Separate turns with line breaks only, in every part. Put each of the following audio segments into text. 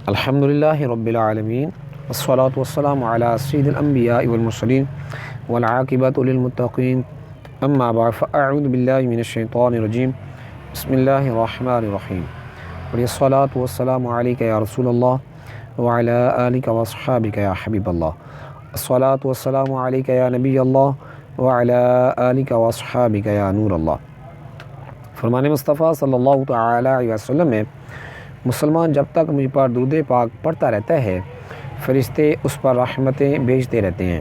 الحمدللہ رب العالمین والصلاة والسلام علی سید الانبیاء والمرسلین والعاقبۃ للمتقین اما بعد فاعوذ باللہ من الشیطان الرجیم بسم اللہ الرحمن الرحیم والصلاة والسلام علیک یا رسول اللہ وعلی آلک واصحابک یا حبیب اللہ الصلاة والسلام علیک یا نبی اللہ وعلی آلک واصحابک یا نور اللہ۔ فرمان مصطفیٰ صلی اللہ تعالی علیہ وسلم میں مسلمان جب تک مجھ پر درود پاک پڑھتا رہتا ہے فرشتے اس پر رحمتیں بھیجتے رہتے ہیں۔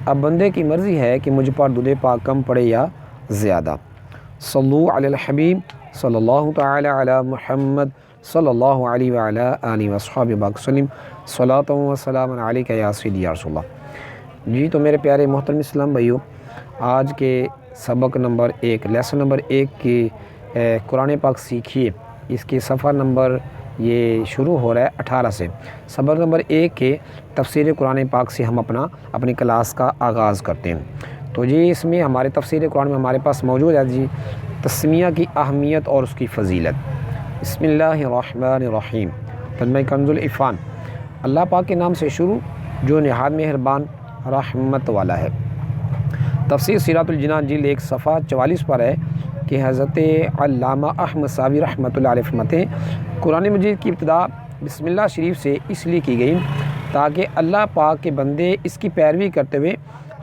اب بندے کی مرضی ہے کہ مجھ پر درود پاک کم پڑے یا زیادہ۔ صلو علی الحبیب صلی اللہ تعالی علی محمد صلی اللہ علیہ وعلی آلہ وصحبہ وسلم صلاۃ و سلام علیک یا سیدی یا رسول اللہ۔ جی تو میرے پیارے محترم اسلام بھائیو، آج کے سبق نمبر 1 لیسن نمبر 1 کی قرآن پاک سیکھیے، اس کے صفحہ نمبر یہ شروع ہو رہا ہے 18 سے۔ سبق نمبر 1 کے تفسیر قرآن پاک سے ہم اپنی کلاس کا آغاز کرتے ہیں۔ تو جی اس میں ہمارے تفسیر قرآن میں ہمارے پاس موجود ہے جی تسمیہ کی اہمیت اور اس کی فضیلت۔ بسم اللہ الرحمن الرحیم، ترجمہ کنز العرفان۔ اللہ پاک کے نام سے شروع جو نہایت مہربان رحمت والا ہے۔ تفسیر سیرۃ الجنان جلد 1 صفحہ 44 پر ہے کہ حضرت علامہ احمد صابی رحمۃ اللہ علیہ فرماتے ہیں قرآن مجید کی ابتدا بسم اللہ شریف سے اس لیے کی گئی تاکہ اللہ پاک کے بندے اس کی پیروی کرتے ہوئے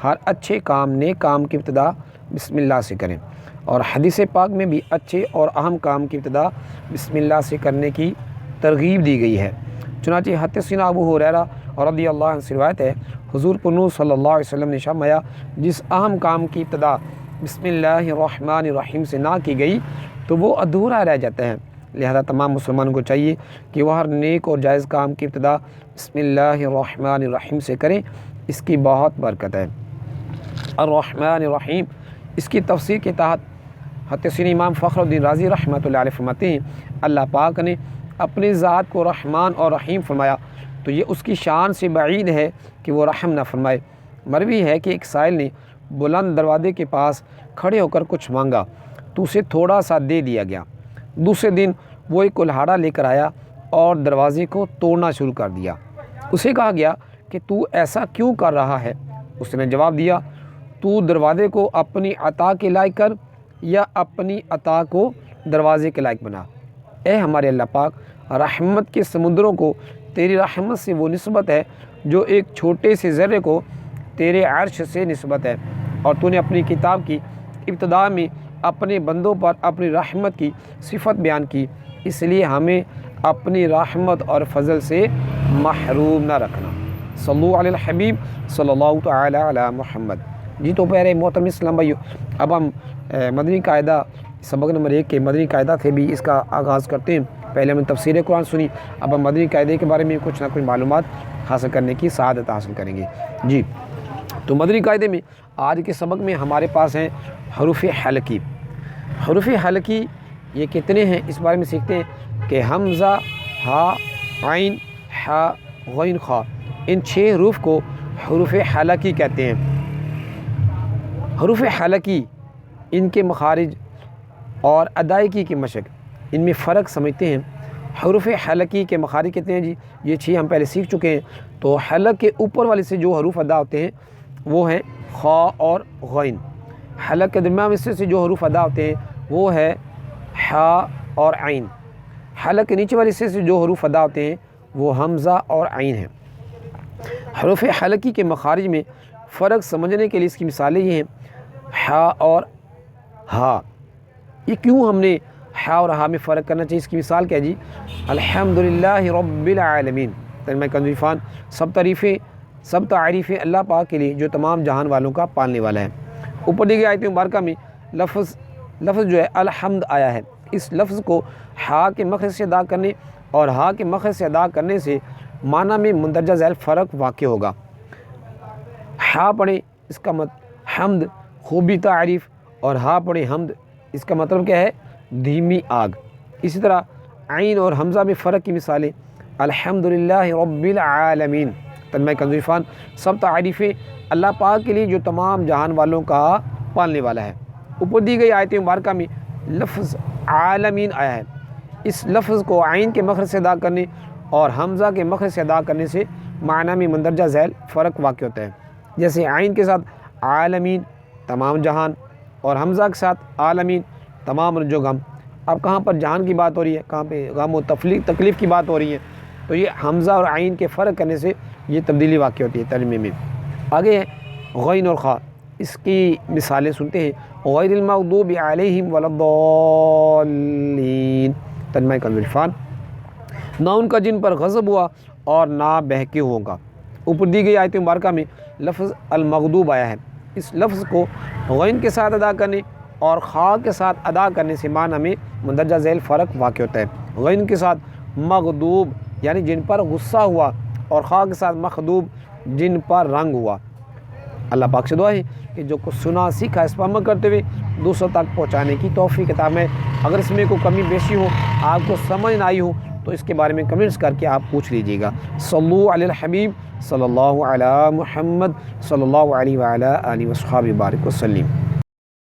ہر اچھے کام نیک کام کی ابتدا بسم اللہ سے کریں، اور حدیث پاک میں بھی اچھے اور اہم کام کی ابتدا بسم اللہ سے کرنے کی ترغیب دی گئی ہے۔ چنانچہ حدثنا ابو ہریرہ رضی اللہ عنہ سے روایت ہے حضور پنو صلی اللہ علیہ وسلم نے فرمایا جس اہم کام کی ابتدا بسم اللہ الرحمن الرحیم سے نہ کی گئی تو وہ ادھورا رہ جاتا ہے، لہذا تمام مسلمانوں کو چاہیے کہ وہ ہر نیک اور جائز کام کی ابتدا بسم اللہ الرحمن الرحیم سے کریں، اس کی بہت برکت ہے۔ الرحمن الرحیم اس کی تفسیر کے تحت حدثنا امام فخر الدین رازی رحمۃ اللہ علیہ فرماتے ہیں اللہ پاک نے اپنی ذات کو رحمان اور رحیم فرمایا تو یہ اس کی شان سے بعید ہے کہ وہ رحم نہ فرمائے۔ مروی ہے کہ ایک سائل نے بلند دروازے کے پاس کھڑے ہو کر کچھ مانگا تو اسے تھوڑا سا دے دیا گیا۔ دوسرے دن وہ ایک کلہاڑا لے کر آیا اور دروازے کو توڑنا شروع کر دیا۔ اسے کہا گیا کہ تو ایسا کیوں کر رہا ہے؟ اس نے جواب دیا تو دروازے کو اپنی عطا کے لائق کر یا اپنی عطا کو دروازے کے لائق بنا۔ اے ہمارے اللہ پاک، رحمت کے سمندروں کو تیری رحمت سے وہ نسبت ہے جو ایک چھوٹے سے ذرے کو تیرے عرش سے نسبت ہے، اور تو نے اپنی کتاب کی ابتدا میں اپنے بندوں پر اپنی رحمت کی صفت بیان کی، اس لیے ہمیں اپنی رحمت اور فضل سے محروم نہ رکھنا۔ صلو علی الحبیب صلی اللہ تعالی علی محمد۔ جی تو پیارے محترم اسلام بھائیو، اب ہم مدنی قاعدہ سبق نمبر 1 کے مدنی قاعدہ سے بھی اس کا آغاز کرتے ہیں۔ پہلے ہم نے تفسیر قرآن سنی، اب ہم مدنی قاعدے کے بارے میں کچھ نہ کچھ معلومات حاصل کرنے کی سعادت حاصل کریں گے۔ جی تو مدنی قاعدے میں آج کے سبق میں ہمارے پاس ہیں حروف حلقی۔ حروف حلقی یہ کتنے ہیں اس بارے میں سیکھتے ہیں کہ حمزہ، ہا، عین، حا، غین، خا، ان 6 حروف کو حروف حلقی کہتے ہیں۔ حروف حلقی ان کے مخارج اور ادائیگی کی مشق ان میں فرق سمجھتے ہیں۔ حروف حلقی کے مخارج کہتے ہیں جی یہ 6 ہم پہلے سیکھ چکے ہیں۔ تو حلق کے اوپر والے سے جو حروف ادا ہوتے ہیں وہ ہیں خا اور غین۔ حلق کے درمیان حصے سے جو حروف ادا ہوتے ہیں وہ ہے حا اور عین۔ حلق کے نیچے والے حصے سے جو حروف ادا ہوتے ہیں وہ حمزہ اور عین ہیں۔ حروف حلقی کے مخارج میں فرق سمجھنے کے لیے اس کی مثالیں یہ ہیں حا اور ہا۔ یہ کیوں ہم نے حا اور ہا میں فرق کرنا چاہیے؟ اس کی مثال کیا ہے جی؟ الحمدللہ رب العالمین، ترجمہ کنز العرفان، سب تعریفیں اللہ پاک کے لیے جو تمام جہان والوں کا پالنے والا ہے۔ اوپر دی گئی آیت مبارکہ میں لفظ جو ہے الحمد آیا ہے، اس لفظ کو ہا کے مخرج سے ادا کرنے اور ہا کے مخرج سے ادا کرنے سے معنی میں مندرجہ ذیل فرق واقع ہوگا۔ ہا پڑھیں اس کا حمد خوبی تعریف، اور ہا پڑھیں حمد اس کا مطلب کیا ہے؟ دھیمی آگ۔ اسی طرح عین اور حمزہ میں فرق کی مثالیں الحمدللہ رب العالمین، ترجمہ کنز العرفان، سب تعریفیں اللہ پاک کے لیے جو تمام جہان والوں کا پالنے والا ہے۔ اوپر دی گئی آیت مبارکہ میں لفظ عالمین آیا ہے، اس لفظ کو عین کے مخرج سے ادا کرنے اور حمزہ کے مخرج سے ادا کرنے سے معنی میں مندرجہ ذیل فرق واقع ہوتا ہے۔ جیسے عین کے ساتھ عالمین تمام جہان، اور حمزہ کے ساتھ عالمین تمام جو غم۔ اب کہاں پر جہان کی بات ہو رہی ہے، کہاں پہ غم و تکلیف کی بات ہو رہی ہے، تو یہ حمزہ اور عین کے فرق کرنے سے یہ تبدیلی واقع ہوتی ہے ترجمے میں۔ آگے ہے غین اور خاء، اس کی مثالیں سنتے ہیں۔ غیر المغضوب علیہم ولا الضالین، ترجمہ کنز العرفان، نہ ان کا جن پر غضب ہوا اور نہ بہکے ہووں کا۔ اوپر دی گئی آیت مبارکہ میں لفظ المغضوب آیا ہے، اس لفظ کو غین کے ساتھ ادا کرنے اور خاء کے ساتھ ادا کرنے سے معنی میں مندرجہ ذیل فرق واقع ہوتا ہے۔ غین کے ساتھ مغضوب یعنی جن پر غصہ ہوا، اور خاء کے ساتھ مغضوب جن پر رنگ ہوا۔ اللہ پاک سے دعا ہے کہ جو کچھ سنا سیکھا اس پر عمل کرتے ہوئے دوسروں تک پہنچانے کی توفیق عطا فرمائے۔ اگر اس میں کوئی کمی بیشی ہو، آپ کو سمجھ نہ آئی ہو، تو اس کے بارے میں کمنٹس کر کے آپ پوچھ لیجیے گا۔ صلو علی الحبیب صلی اللہ علی محمد صلی اللہ علیہ وآلہ آلہ وصحبہ بارک وسلم۔